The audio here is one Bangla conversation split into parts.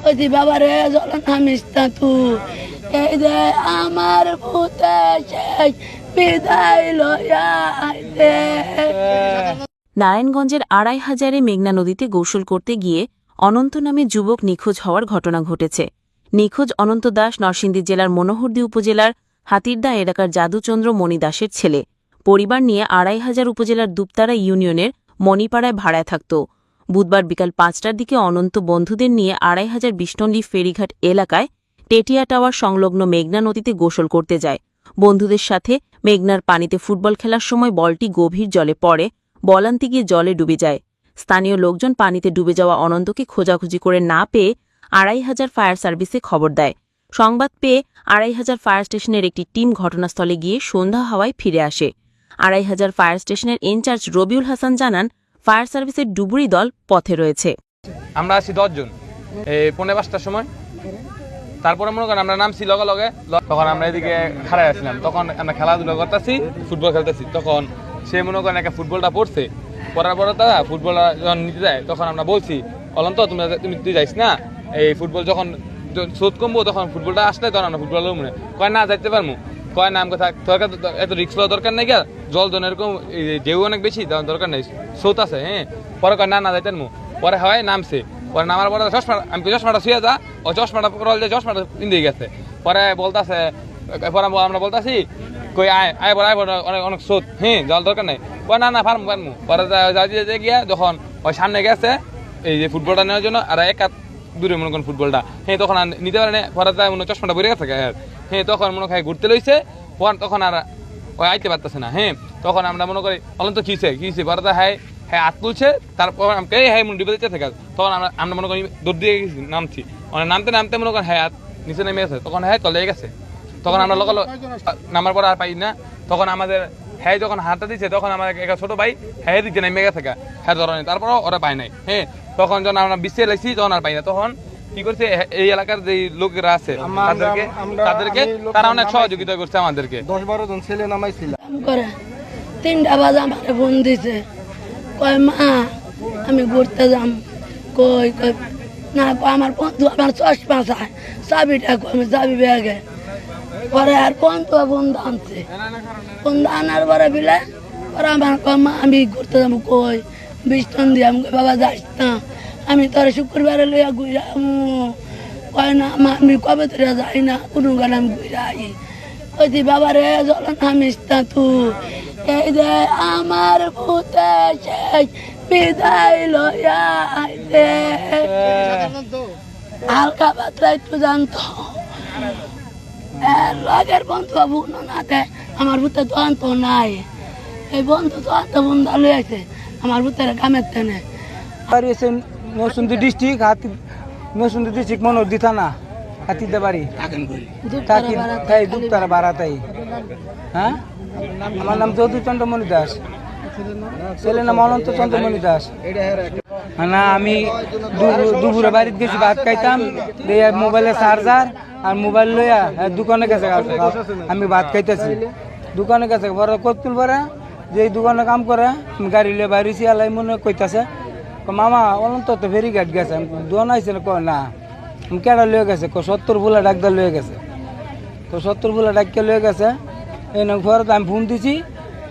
ওই বাবা রে জল নামিস না তুই, এই যে আমার ভূতে শেষ বিদায় লইয়া আইতে। নারায়ণগঞ্জের ২৫০০ মেঘনা নদীতে গোসল করতে গিয়ে অনন্ত নামে যুবক নিখোঁজ হওয়ার ঘটনা ঘটেছে। নিখোঁজ অনন্ত দাস নরসিংদী জেলার মনোহরদী উপজেলার হাতিরদা এলাকার যাদুচন্দ্র মণি দাসের ছেলে। পরিবার নিয়ে ২৫০০ উপজেলার দুপতারা ইউনিয়নের মণিপাড়ায় ভাড়ায় থাকত। বুধবার বিকাল ৫টার দিকে অনন্ত বন্ধুদের নিয়ে ২৫০০ বিষ্ণলী ফেরিঘাট এলাকায় টেটিয়া টাওয়ার সংলগ্ন মেঘনা নদীতে গোসল করতে যায়। বন্ধুদের সাথে মেঘনার পানিতে ফুটবল খেলার সময় বলটি গভীর জলে পড়ে, বল আনতে গিয়ে জলে ডুবে যায়। স্থানীয় লোকজন পানিতে ডুবে যাওয়া অনন্তকে খোঁজাখুঁজি করে না পেয়ে ২৫০০ ফায়ার সার্ভিসে খবর দেয়। সংবাদ পেয়ে ২৫০০ ফায়ার স্টেশনের একটি টিম ঘটনাস্থলে গিয়ে সন্ধ্যা হওয়ায় ফিরে আসে। ২৫০০ ফায়ার স্টেশনের ইনচার্জ রবিউল হাসান জানান, ফায়ার সার্ভিসের ডুবুরি দল পথে রয়েছে। আমরা আছি ১০ জন, এই ৫:৩০টার সময়। তারপরে মনে করেন আমরা নামছি লগে লগে, তখন আমরা এদিকে খাড়াই আসলাম। তখন আমরা খেলাধুলা করতেছি, ফুটবল খেলতেছি। তখন সে মনে করেন একটা ফুটবলটা পড়ছে, পড়ার পরে তারা ফুটবলটা যখন নিতে যায়, তখন আমরা বলছি অলন্ত তুই যাইস না, এই ফুটবল যখন শোধ কমবো তখন ফুটবলটা আসলে তখন আমরা ফুটবল মনে কয় না যাইতে পারবো। কয় নাম কথা এত রিক্স লওয়া দরকার নেই, জল জন এরকম ঢেউ অনেক বেশি দরকার নেই, স্রোত আছে। হ্যাঁ, পরে কয় না যাইতেন মু। পরে হয় নামছে, পরে নামার পরে চশমা, আমি চশমাটা শুয়ে যা, ও চশমাটা পরে চশমাটা পিন্দে গেছে। পরে বলতেছে, পরে আমরা বলতেছি কই আয় পরে অনেক অনেক স্রোত, হ্যাঁ জল দরকার নেই। কয় না পারমু। পরে যাই গিয়া যখন ওই সামনে গেছে এই যে ফুটবলটা নেওয়ার জন্য, আর এক হাত দূরে মনে করেন ফুটবলটা, হ্যাঁ তখন আর নিতে পারে না। পরে মনে চশমাটা বেরিয়ে গেছে, হ্যাঁ তখন মনে হয় ঘুরতে লইছে। তখন আর ওই আইতে পারতেছে না। হ্যাঁ, তখন আমরা মনে করি অলন্ত কিছে পরে হ্যাঁ হাত তুলছে, তারপর আমাকে হ্যাঁ মনে ডুবে দিতে থাকে। তখন আমরা মনে করি দৌড় দিয়ে গেছি, নামছি। মানে নামতে মনে করেন হ্যাঁ হাত নিচে নেমে গেছে, তখন হ্যাঁ তলে গেছে। তখন আমরা লোক নামার পর আর পাই না। তখন আমাদের হ্যাঁ যখন হাতটা দিচ্ছে, তখন আমার একটা ছোট ভাই হ্যাঁ দিচ্ছে নেমে গেছে, হ্যাঁ ধরেনি। তারপরও ওরা পায় নাই। হ্যাঁ, তখন যখন আমরা বিশ্বে লাগছি তখন আর পাই না। তখন কি করছে এই এলাকার যে লোকেরা আছে তাদেরকে তারা অনেক সহযোগিতা করছে আমাদেরকে। ১০-১২ জন ছেলে নামাইছিলাম। ৩টা বাজে আমাকে ফোন দিছে, কয় মা আমি ঘুরতে যাম। কই না, আমার বন্ধু আমার চশমা চায়, চাবিটা আমি চাবি ব্যাগে। পরে আর বন্ধু আনছে, বন্ধু আনার পরে বিলে পরে আমার কয় মা আমি ঘুরতে যাবো। কই বিষ্টন দিয়ে আমি বাবা যাস না, আমি তোর শুক্রবারে লইয়া ঘুরে কয় না মা আমি কবে তোরা যাই না, কোনো গান আমি ঘুরে আই। কইছি বাবা রে জল নামিস না তুই, এই যে আমার ভূতে শেষ বিদায় লইয়া আইতে। হালকা পাতলা একটু জানতো, লগের বন্ধু বুনো না দেয়, আমার ভূতে তো আনতো নাই। এই বন্ধু তো আনতো বন্ধু লই আছে আমার ভূতের কামের তেনে। নরসিংদী ডিস্ট্রিক্ট নরসিংদী ডিস্ট্রিক্ট মনোহরদী থানা, হাতিদা বাড়ি, দুপতারা বারাতাই। হ্যাঁ, আমার নাম যদুচন্দ্র মণি দাস, ছেলের নাম অনন্ত চন্দ্রমণি দাস। না, আমি দুপুরে বাড়িতে গেছি ভাত খাইতাম, মোবাইলে চার্জার আর মোবাইল লইয়া দোকানে গেছে, আমি ভাত খাইতেছি দোকানে গেছে। পরে কতুল পরে যে দোকানে কাম করে গাড়ি লিয়ে বাইরেছি, আলাই মনে কইতাছে মামা অনন্ত তো ফেরিঘাট গেছে। দোকান আইছে না, কেডা লয়ে গেছে, ৭০ ভুলা ডাকদার লয়ে গেছে, ৭০ ভুলা ডাক্কে লয়ে গেছে। এই ঘরে আমি ফোন দিছি,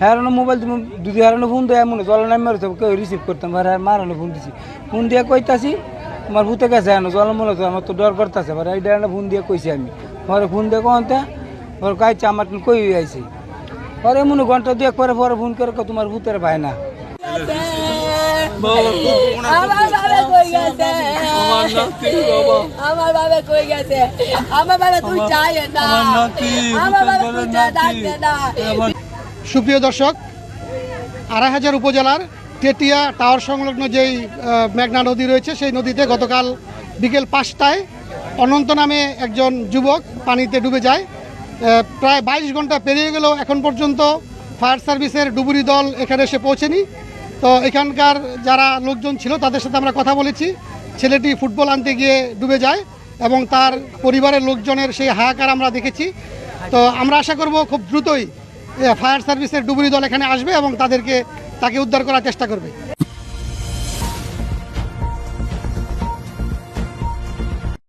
হারানো মোবাইল দুদি হারানো ফোন দেয় মনে জল নামে কেউ রিসিভ করতাম, মারানো ফোন দিছি। ফোন দিয়ে কইতাছি তোমার ভূতে গেছে জল মনে হচ্ছে, আমার তো ডর করতেছে। এই ডানা ফোন দিয়ে কইছি আমি, পরে ফোন দিয়ে কহতে ওর কাইছে আমার কই আইছি। পরে মনে ঘন্টা দিয়ে পরে ফোন করে তোমার ভূতের ভাই না। সুপ্রিয় দর্শক, ২৫০০ উপজেলার টেটিয়া টাওয়ার সংলগ্ন যেই মেঘনা নদী রয়েছে, সেই নদীতে গতকাল বিকেল ৫টায় অনন্ত নামে একজন যুবক পানিতে ডুবে যায়। প্রায় ২২ ঘন্টা পেরিয়ে গেল, এখন পর্যন্ত ফায়ার সার্ভিসের ডুবুরি দল এখানে এসে পৌঁছেনি। তো এখানকার যারা লোকজন ছিল তাদের সাথে আমরা কথা বলেছি। ছেলেটি ফুটবল আনতে গিয়ে ডুবে যায় এবং তার পরিবারের লোকজনের সেই হাহাকার আমরা দেখেছি। তো আমরা আশা করব খুব দ্রুতই ফায়ার সার্ভিসের ডুবুরি দল এখানে আসবে এবং তাকে উদ্ধার করার চেষ্টা করবে।